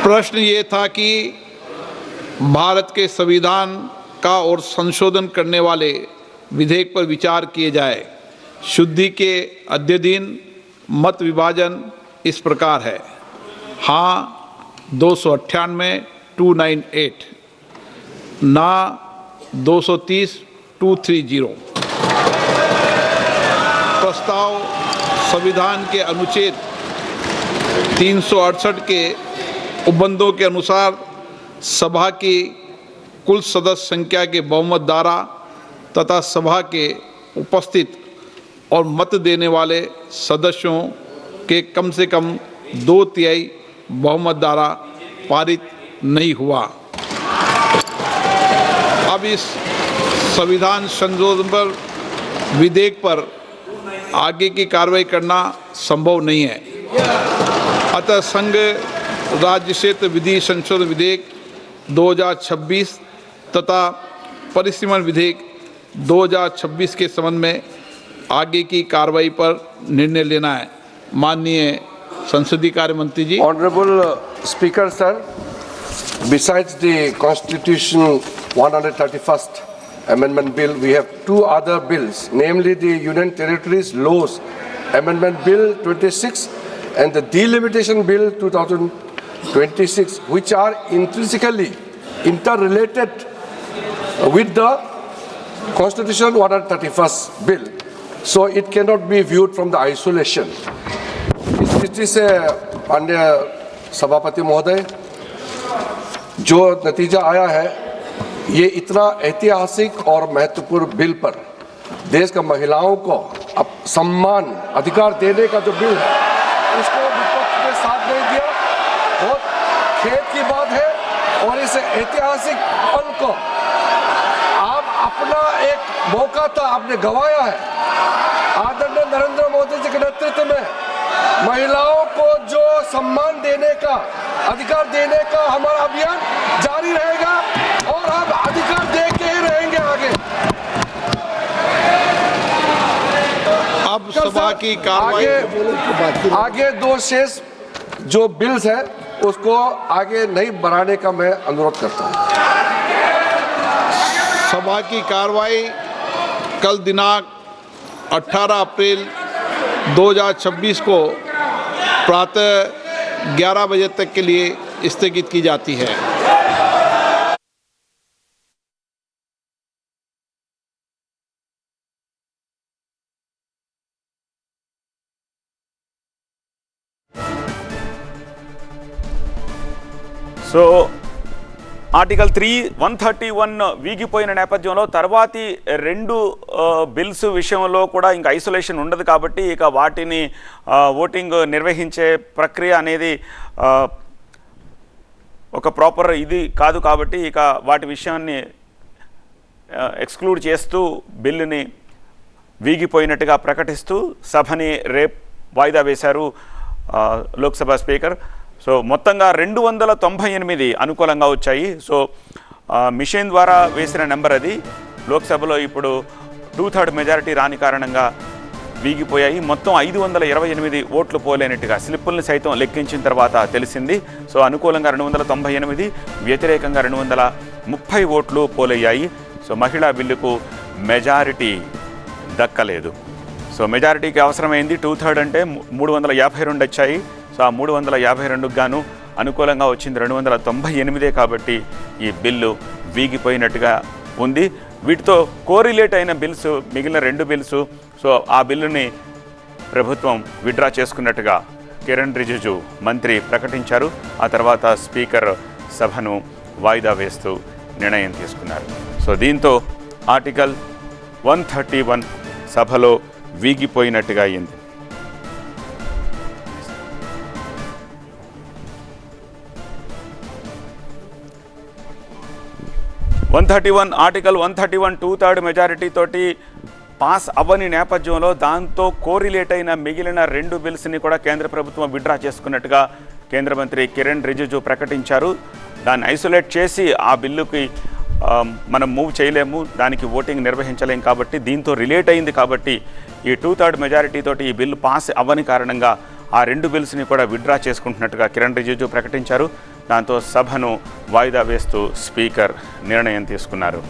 प्रश्न ये था कि भारत के संविधान का और संशोधन करने वाले विधेयक पर विचार किए जाए। शुद्धि के अध्ययन मत विभाजन इस प्रकार है। हाँ 298 298, ना 230 230। प्रस्ताव संविधान के अनुच्छेद 368 के उपबंधों के अनुसार सभा की कुल सदस्य संख्या के बहुमत द्वारा तथा सभा के उपस्थित और मत देने वाले सदस्यों के कम से कम 2/3 बहुमत द्वारा पारित नहीं हुआ। अब इस संविधान संशोधन पर विधेयक पर आगे की कार्रवाई करना संभव नहीं है। अतः संघ राज्य क्षेत्र विधि संशोधन विधेयक 2026 तथा परिसीमन विधेयक 2026 के संबंध में आगे की कार्रवाई पर निर्णय लेना है। माननीय संसदीय कार्य मंत्री ji. Honourable speaker sir, besides the Constitution 131st Amendment Bill, we have two other bills, namely the Union Territories Laws Amendment Bill 26 and the Delimitation Bill 2026, which are intrinsically interrelated with the Constitution 131st Bill. So it cannot be viewed from the isolation. इस स्थिति से अन्य सभापति महोदय, जो नतीजा आया है, ये इतना ऐतिहासिक और महत्वपूर्ण बिल पर देश का महिलाओं को अब सम्मान अधिकार देने का जो बिल है, उसको विपक्ष ने साथ नहीं दिया। बहुत खेद की बात है और इस ऐतिहासिक पल को आप अपना एक मौका था आपने गंवाया है। आदरणीय नरेंद्र मोदी जी के नेतृत्व में महिलाओं को जो सम्मान देने का, अधिकार देने का हमारा अभियान जारी रहेगा और हम अधिकार दे के ही रहेंगे आगे। अब सभा की कार्रवाई आगे दो शेष जो बिल्स है उसको आगे नहीं बढ़ाने का मैं अनुरोध करता हूं। सभा की कार्रवाई कल दिनांक 18 अप्रैल 2026 को प्रातः 11 बजे तक के लिए स्थगित की जाती है। సో ఆర్టికల్ 131 వీగిపోయిన నేపథ్యంలో తర్వాతి రెండు బిల్స్ విషయంలో కూడా ఇంకా ఐసోలేషన్ ఉండదు కాబట్టి ఇక వాటిని ఓటింగ్ నిర్వహించే ప్రక్రియ అనేది ఒక ప్రాపర్ ఇది కాదు కాబట్టి ఇక వాటి విషయాన్ని ఎక్స్క్లూడ్ చేస్తూ బిల్లుని వీగిపోయినట్టుగా ప్రకటిస్తూ సభని రేపు వాయిదా వేశారు లోక్సభ స్పీకర్। సో మొత్తంగా 298 అనుకూలంగా వచ్చాయి। సో మిషన్ ద్వారా వేసిన నెంబర్ అది। లోక్సభలో ఇప్పుడు 2/3 మెజారిటీ రాని కారణంగా వీగిపోయాయి। మొత్తం 528 ఓట్లు పోలేనట్టుగా స్లిప్పుల్ని సైతం లెక్కించిన తర్వాత తెలిసింది। సో అనుకూలంగా 298, వ్యతిరేకంగా 230 ఓట్లు పోలయ్యాయి। సో మహిళా బిల్లుకు మెజారిటీ దక్కలేదు। సో మెజారిటీకి అవసరమైంది 2/3 అంటే 352 వచ్చాయి। సో ఆ 352కు గాను అనుకూలంగా వచ్చింది 298 కాబట్టి ఈ బిల్లు వీగిపోయినట్టుగా ఉంది। వీటితో కోరిలేట్ అయిన బిల్స్ మిగిలిన 2 బిల్స్, సో ఆ బిల్లుని ప్రభుత్వం విత్డ్రా చేసుకున్నట్టుగా కిరణ్ రిజిజు మంత్రి ప్రకటించారు। ఆ తర్వాత స్పీకర్ సభను వాయిదా వేస్తూ నిర్ణయం తీసుకున్నారు। సో దీంతో ఆర్టికల్ 131 సభలో వీగిపోయినట్టుగా అయింది। 131 ఆర్టికల్ 131 2/3 మెజారిటీ తోటి పాస్ అవ్వని నేపథ్యంలో దాంతో కోరిలేట్ అయిన మిగిలిన 2 బిల్స్ని కూడా కేంద్ర ప్రభుత్వం విత్డ్రా చేసుకున్నట్టుగా కేంద్ర మంత్రి కిరణ్ రిజిజు ప్రకటించారు। దాన్ని ఐసోలేట్ చేసి ఆ బిల్లుకి మనం మూవ్ చేయలేము, దానికి ఓటింగ్ నిర్వహించలేం కాబట్టి దీంతో రిలేట్ అయింది కాబట్టి ఈ 2/3 మెజారిటీ తోటి ఈ బిల్లు పాస్ అవ్వని కారణంగా ఆ 2 బిల్స్ని కూడా విత్డ్రా చేసుకుంటున్నట్టుగా కిరణ్ రిజిజు ప్రకటించారు। దాంతో సభను వాయిదా వేస్తూ స్పీకర్ నిర్ణయం తీసుకున్నారు.